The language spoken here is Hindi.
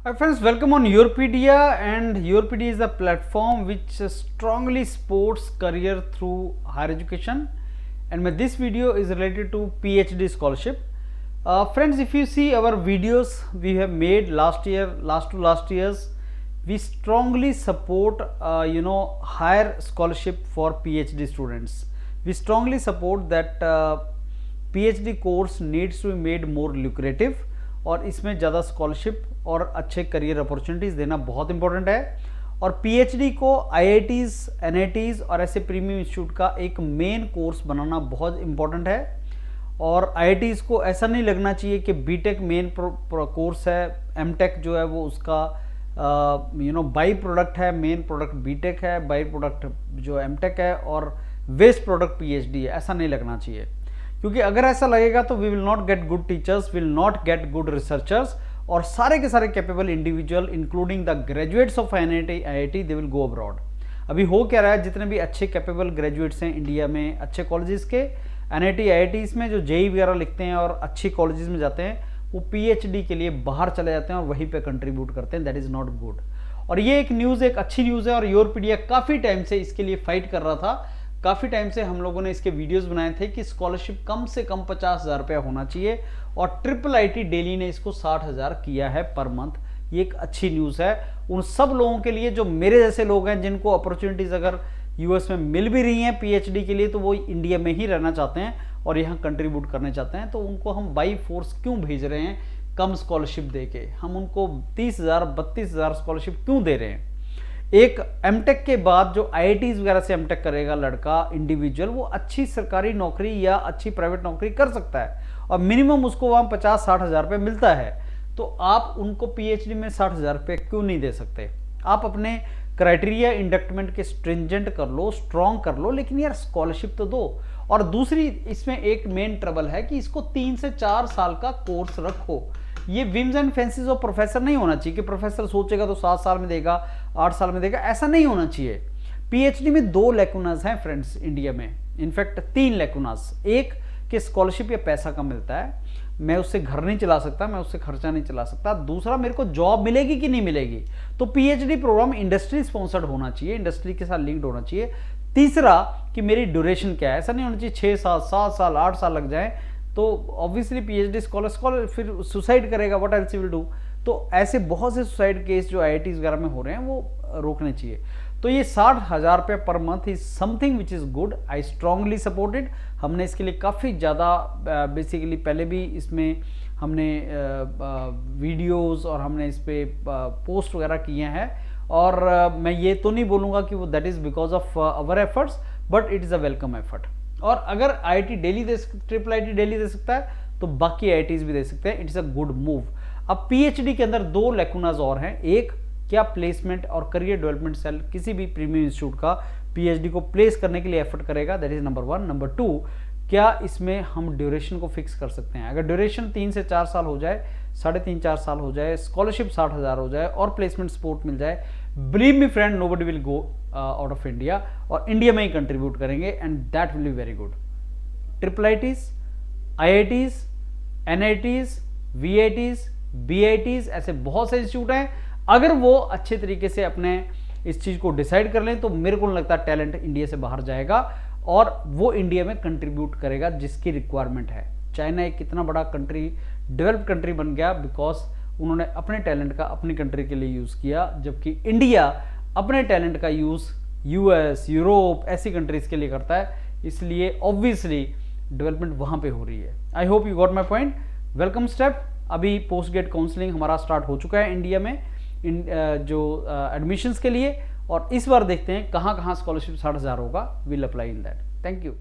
Hi friends, welcome on Europedia, and Europedia is a platform which strongly supports career through higher education, and this video is related to PhD scholarship. Friends, if you see our videos we have made last years, we strongly support higher scholarship for PhD students. We strongly support that PhD course needs to be made more lucrative और इसमें ज़्यादा स्कॉलरशिप और अच्छे करियर अपॉर्चुनिटीज़ देना बहुत इंपॉर्टेंट है। और पीएचडी को आईआईटीज़, एनआईटीज़ और ऐसे प्रीमियम इंस्टीट्यूट का एक मेन कोर्स बनाना बहुत इंपॉर्टेंट है। और आईआईटीज़ को ऐसा नहीं लगना चाहिए कि बीटेक मेन कोर्स है, एमटेक जो है वो उसका बाई प्रोडक्ट है, मेन प्रोडक्ट बीटेक है, बाई प्रोडक्ट जो एमटेक है और वेस्ट प्रोडक्ट पीएचडी है। ऐसा नहीं लगना चाहिए, क्योंकि अगर ऐसा लगेगा तो we will not get good teachers, will not get good researchers, और सारे के सारे capable individual including the graduates of IIT they will go abroad. अभी हो क्या रहा है, जितने भी अच्छे कैपेबल ग्रेजुएट्स हैं इंडिया में अच्छे कॉलेजेस के, एनआईटी आईआईटीज़ में जो जेई वगैरह लिखते हैं और अच्छी कॉलेजेस में जाते हैं, वो पीएचडी के लिए बाहर चले जाते हैं और वहीं पे कंट्रीब्यूट करते हैं। That is not good. और ये एक न्यूज़, एक अच्छी न्यूज़ है, और यूरोपीडिया काफ़ी टाइम से इसके लिए फाइट कर रहा था। काफ़ी टाइम से हम लोगों ने इसके वीडियोस बनाए थे कि स्कॉलरशिप कम से कम 50,000 रुपया होना चाहिए, और ट्रिपल आईटी दिल्ली ने इसको 60,000 किया है पर मंथ। ये एक अच्छी न्यूज़ है उन सब लोगों के लिए जो मेरे जैसे लोग हैं, जिनको अपॉर्चुनिटीज़ अगर यूएस में मिल भी रही हैं पीएचडी के लिए, तो वो इंडिया में ही रहना चाहते हैं और यहाँ कंट्रीब्यूट करने चाहते हैं। तो उनको हम बाई फोर्स क्यों भेज रहे हैं कम स्कॉलरशिप दे के? हम उनको 30,000 32,000 स्कॉलरशिप क्यों दे रहे हैं? एक एमटेक के बाद जो आईआईटीज़ वगैरह से एमटेक करेगा लड़का इंडिविजुअल, वो अच्छी सरकारी नौकरी या अच्छी प्राइवेट नौकरी कर सकता है, और मिनिमम उसको वहाँ 50-60 हज़ार रुपये मिलता है। तो आप उनको पीएचडी में 60,000 रुपये क्यों नहीं दे सकते? आप अपने क्राइटेरिया इंडक्टमेंट के स्ट्रिंजेंट कर लो, स्ट्रॉन्ग कर लो, लेकिन यार स्कॉलरशिप तो दो। और दूसरी इसमें एक मेन ट्रबल है कि इसको 3 से 4 साल का कोर्स रखो। ये whims and fancies of professor नहीं होना चाहिए कि प्रोफेसर सोचेगा तो 7 साल में देगा, 8 साल में देगा। ऐसा नहीं होना चाहिए। पीएचडी में 2 लैकुनास हैं फ्रेंड्स इंडिया में, इनफैक्ट 3 लैकुनास। एक कि स्कॉलरशिप या पैसा कम मिलता है, मैं उससे घर नहीं चला सकता, मैं उससे खर्चा नहीं चला सकता। दूसरा, मेरे को जॉब मिलेगी कि नहीं मिलेगी। तो पीएचडी प्रोग्राम इंडस्ट्री स्पॉन्सर्ड होना चाहिए, इंडस्ट्री के साथ लिंक्ड होना चाहिए। तीसरा कि मेरी ड्यूरेशन क्या है, ऐसा नहीं होना चाहिए 6 साल 7 साल 8 साल लग जाए तो ऑब्वियसली पीएचडी स्कॉलर फिर सुसाइड करेगा, what else he will do. तो ऐसे बहुत से सुसाइड केस जो आईआईटीज़ वगैरह में हो रहे हैं वो रोकने चाहिए। तो ये 60,000 रुपये per month is something which is good. I strongly supported. हमने इसके लिए काफ़ी ज़्यादा बेसिकली पहले भी इसमें हमने वीडियोस और हमने इस पर पोस्ट वगैरह किए हैं, और मैं ये तो नहीं बोलूँगा कि वो that is because of our efforts, but it is a welcome effort. और अगर IIT Delhi triple IT Delhi दे सकता है तो बाकी आईआईटीज़ भी दे सकते हैं। It's a good move. अब पीएचडी के अंदर 2 लैकुनाज और हैं। एक, क्या प्लेसमेंट और करियर डेवलपमेंट सेल किसी भी प्रीमियम इंस्टीट्यूट का पीएचडी को प्लेस करने के लिए एफर्ट करेगा? That is number 1। नंबर 2, क्या इसमें हम ड्यूरेशन को फिक्स कर सकते हैं? अगर ड्यूरेशन 3 से 4 साल हो जाए, 3.5-4 साल हो जाए, स्कॉलरशिप 60,000 हो जाए और प्लेसमेंट सपोर्ट मिल जाए, believe me friend, nobody will go out of India, और इंडिया में ही कंट्रीब्यूट करेंगे, and that will be very good. Triple ITs, IITs, NITs, VITs, BITs, ऐसे बहुत से इंस्टीट्यूट हैं। अगर वो अच्छे तरीके से अपने इस चीज़ को डिसाइड कर लें तो मेरे को नहीं लगता टैलेंट इंडिया से बाहर जाएगा, और वो इंडिया में कंट्रीब्यूट करेगा जिसकी रिक्वायरमेंट है। चाइना एक कितना बड़ा कंट्री, डेवलप्ड कंट्री बन गया बिकॉज उन्होंने अपने टैलेंट का अपनी कंट्री के लिए यूज़ किया, जबकि इंडिया अपने टैलेंट का यूज़ यूएस, यूरोप ऐसी कंट्रीज़ के लिए करता है। इसलिए ऑब्वियसली डेवलपमेंट वहाँ पे हो रही है। I hope you got my point. Welcome step. अभी पोस्ट ग्रेड काउंसलिंग हमारा स्टार्ट हो चुका है इंडिया में जो एडमिशन्स के लिए, और इस बार देखते हैं कहाँ कहाँ स्कॉलरशिप 60,000 होगा। Will apply in that. Thank you.